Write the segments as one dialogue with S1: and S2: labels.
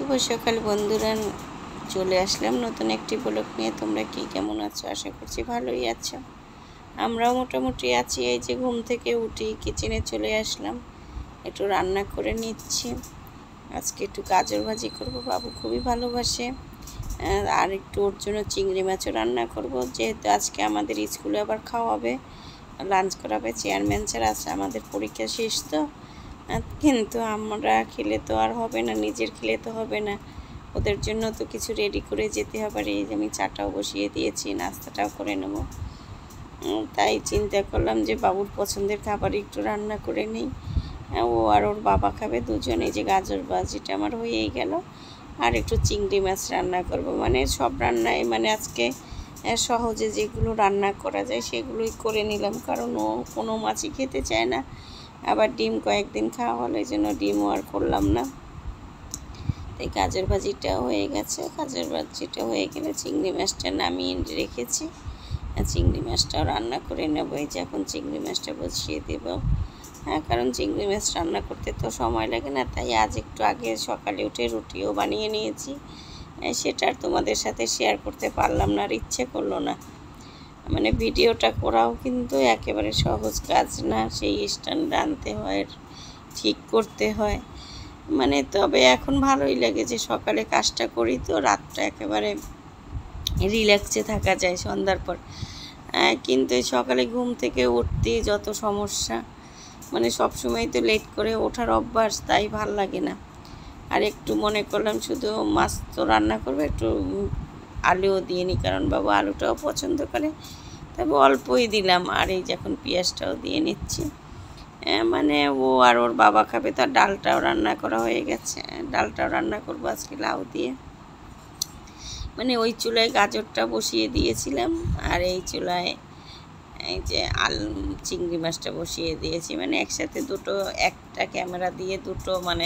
S1: শুভ সকাল বন্ধুরা, চলে আসলাম নতুন একটি ব্লগ নিয়ে। তোমরা কি কেমন আছো? আশা করছি ভালোই আছো। আমরাও মোটামুটি আছি। এই যে ঘুম থেকে উঠি কিচেনে চলে আসলাম, একটু রান্না করে নিচ্ছি। আজকে একটু গাজর ভাজি করব, বাবু খুবই ভালোবাসে। আর একটু ওর জন্য চিংড়ি মাছও রান্না করব, যেহেতু আজকে আমাদের স্কুলে আবার খাওয়াবে, লাঞ্চ করাবে। চেয়ারম্যান স্যার আছে, আমাদের পরীক্ষা শেষ তো, কিন্তু আমরা খেলে তো আর হবে না, নিজের খেলে তো হবে না, ওদের জন্য তো কিছু রেডি করে যেতে হবে। আর এই যে আমি চাটাও বসিয়ে দিয়েছি, নাস্তাটাও করে নেব। তাই চিন্তা করলাম যে বাবুর পছন্দের খাবার একটু রান্না করে নিই। ও আর ওর বাবা খাবে দুজন। এই যে গাজর ভাজিটা আমার হয়েই গেল, আর একটু চিংড়ি মাছ রান্না করব। মানে সব রান্নাই মানে আজকে সহজে যেগুলো রান্না করা যায় সেগুলোই করে নিলাম, কারণ ও কোনো মাছই খেতে চায় না। আবার ডিম কয়েকদিন খাওয়া হলো, এই জন্য ডিমও আর করলাম না। তাই গাজর ভাজিটা হয়ে গেছে। গাজর ভাজিটা হয়ে গেলে চিংড়ি মাছটা নামিয়ে রেখেছি, চিংড়ি মাছটাও রান্না করে নেবো। এই যে এখন চিংড়ি মাছটা বসিয়ে দেব। কারণ চিংড়ি মাছ রান্না করতে তো সময় লাগে না, তাই আজ একটু আগে সকালে উঠে রুটিও বানিয়ে নিয়েছি। সেটা আর তোমাদের সাথে শেয়ার করতে পারলাম না, আর ইচ্ছে করলো না। মানে ভিডিওটা করাও কিন্তু একেবারে সহজ কাজ না, সেই স্ট্যান্ড আনতে হয়, ঠিক করতে হয়। মানে তবে এখন ভালোই লাগে যে সকালে কাজটা করি, তো রাতটা একেবারে রিল্যাক্সে থাকা যায় সন্ধ্যার পর। কিন্তু সকালে ঘুম থেকে উঠতেই যত সমস্যা, মানে সবসময় তো লেট করে ওঠার অভ্যাস, তাই ভাল লাগে না। আর একটু মনে করলাম শুধু মাছ তো রান্না করবো, একটু আলুও দিয়ে নিই, কারণ বাবু আলুটাও পছন্দ করে, তবে অল্পই দিলাম। আর এই যে এখন পেঁয়াজটাও দিয়ে নিচ্ছি। মানে ও আর ওর বাবা খাবে, তার ডালটাও রান্না করা হয়ে গেছে। ডালটাও রান্না করবো আজকে লাউ দিয়ে। মানে ওই চুলায় গাজরটা বসিয়ে দিয়েছিলাম, আর এই চুলায় এই যে চিংড়ি মাছটা বসিয়ে দিয়েছি। মানে একসাথে দুটো, একটা ক্যামেরা দিয়ে দুটো মানে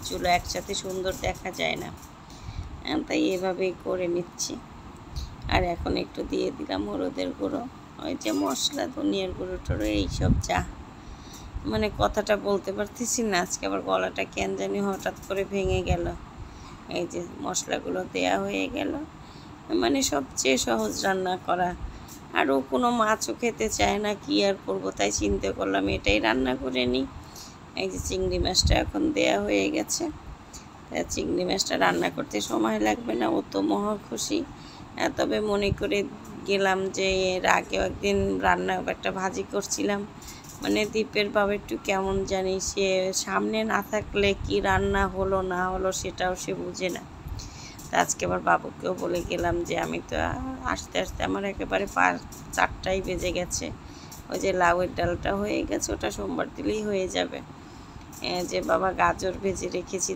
S1: চুলা একসাথে সুন্দর দেখা যায় না, তাই এভাবেই করে নিচ্ছি। আর এখন একটু দিয়ে দিলাম হলুদের গুঁড়ো, ওই যে মশলা, ধনিয়ার গুঁড়ো টুড়ো এইসব যা, মানে কথাটা বলতে পারতেছি না আজকে, আবার গলাটা কেন জানি হঠাৎ করে ভেঙে গেল। এই যে মশলাগুলো দেয়া হয়ে গেল। মানে সবচেয়ে সহজ রান্না করা। আরও কোনো মাছও খেতে চায় না, কি আর করবো, তাই চিন্তা করলাম এটাই রান্না করে নিই। এই যে চিংড়ি মাছটা এখন দেয়া হয়ে গেছে। চিংড়ি মাছটা রান্না করতে সময় লাগবে না, ও তো মহা খুশি। তবে মনে করে গেলাম যে এর আগেও একদিন রান্না একটা ভাজি করছিলাম, মানে দ্বীপের বাবা একটু কেমন জানি, সে সামনে না থাকলে কি রান্না হলো না হলো সেটাও সে বুঝে না। তা আজকে আবার বাবুকেও বলে গেলাম যে আমি তো আস্তে আস্তে আমার একেবারে 4টাই বেজে গেছে। ওই যে লাউয়ের ডালটা হয়ে গেছে, ওটা সোমবার দিলেই হয়ে যাবে। যে বাবা গাজর ভেজে রেখেছি,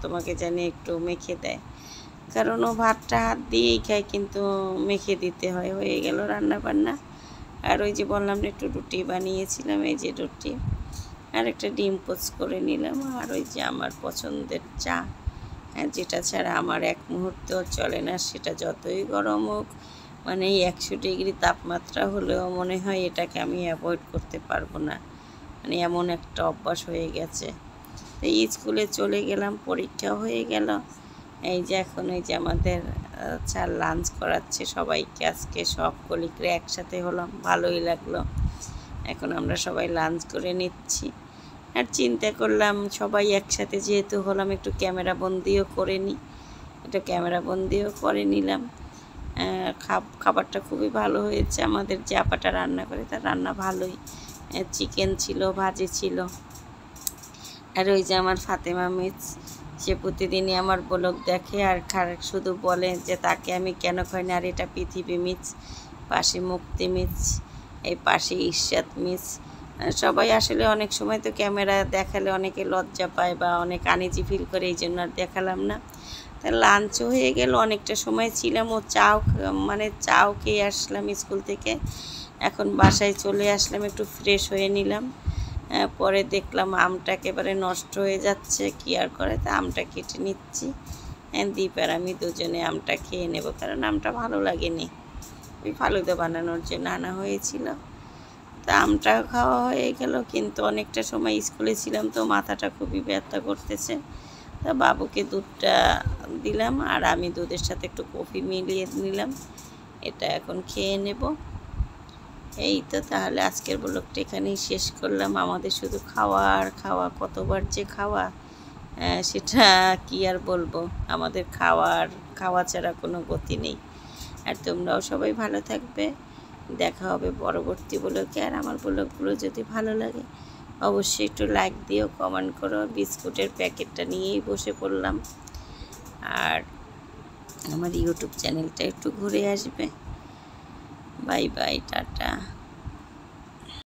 S1: তোমাকে জানি একটু মেখে দেয়, কারণ ও ভাতটা হাত দিয়েই খায়, কিন্তু মেখে দিতে হয়। হয়ে গেল রান্না বান্না। আর ওই যে বললাম না একটু রুটি বানিয়েছিলাম, এই যে রুটি আর একটা ডিম পোচ করে নিলাম। আর ওই যে আমার পছন্দের চা, যেটা ছাড়া আমার এক মুহূর্তেও চলে না, সেটা যতই গরম হোক, মানে 100 ডিগ্রি তাপমাত্রা হলেও মনে হয় এটাকে আমি অ্যাভয়েড করতে পারবো না, মানে এমন একটা অভ্যাস হয়ে গেছে। এই স্কুলে চলে গেলাম, পরীক্ষা হয়ে গেল। এই যে এখন এই যে আমাদের স্যার লাঞ্চ করাচ্ছে সবাইকে, আজকে সব কলিগরা একসাথে হলাম, ভালোই লাগলো। এখন আমরা সবাই লাঞ্চ করে নিচ্ছি। আর চিন্তা করলাম সবাই একসাথে যেহেতু হলাম, একটু ক্যামেরা বন্দিও করে নিই, একটু ক্যামেরা বন্দিও করে নিলাম। খাবারটা খুবই ভালো হয়েছে। আমাদের যে আপাটা রান্না করে তার রান্না ভালোই, চিকেন ছিল, ভাজি ছিল। আর ওই যে আমার ফাতেমা মিস, সে প্রতিদিনই আমার ব্লগ দেখে আর শুধু বলে যে তাকে আমি কেন খাই না। আর এটা পৃথিবী মিস, পাশে মুক্তি মিস, এই পাশে ইশরাত মিস। সবাই আসলে অনেক সময় তো ক্যামেরা দেখালে অনেকে লজ্জা পায় বা অনেক আনইজি ফিল করে, এই জন্য আর দেখালাম না। তা লাঞ্চও হয়ে গেল, অনেকটা সময় ছিলাম। ও চাও খেয়ে আসলাম স্কুল থেকে। এখন বাসায় চলে আসলাম, একটু ফ্রেশ হয়ে নিলাম। পরে দেখলাম আমটা একেবারে নষ্ট হয়ে যাচ্ছে, কি আর করে, তা আমটা কেটে নিচ্ছি। দীপ আর আমি দুজনে আমটা খেয়ে নেব, কারণ আমটা ভালো লাগেনি, ওই ফালুদা বানানোর জন্য আনা হয়েছিল। তা আমটা খাওয়া হয়ে গেল, কিন্তু অনেকটা সময় স্কুলে ছিলাম তো মাথাটা খুবই ব্যথা করতেছে, তা বাবুকে দুধটা দিলাম আর আমি দুধের সাথে একটু কফি মিলিয়ে নিলাম। এটা এখন খেয়ে নেব। এই তো তাহলে আজকের ব্লগটা এখানেই শেষ করলাম। আমাদের শুধু খাওয়া আর খাওয়া, কতবার যে খাওয়া, সেটা কি আর বলবো। আমাদের খাওয়া ছাড়া কোনো গতি নেই। আর তোমরাও সবাই ভালো থাকবে। দেখা হবে পরবর্তী ব্লগে। আর আমার ব্লগগুলো যদি ভালো লাগে অবশ্যই একটু লাইক দিও, কমেন্ট করো। বিস্কুটের প্যাকেটটা নিয়েই বসে পড়লাম। আর আমার ইউটিউব চ্যানেলটা একটু ঘুরে আসবে। Bye bye, tata.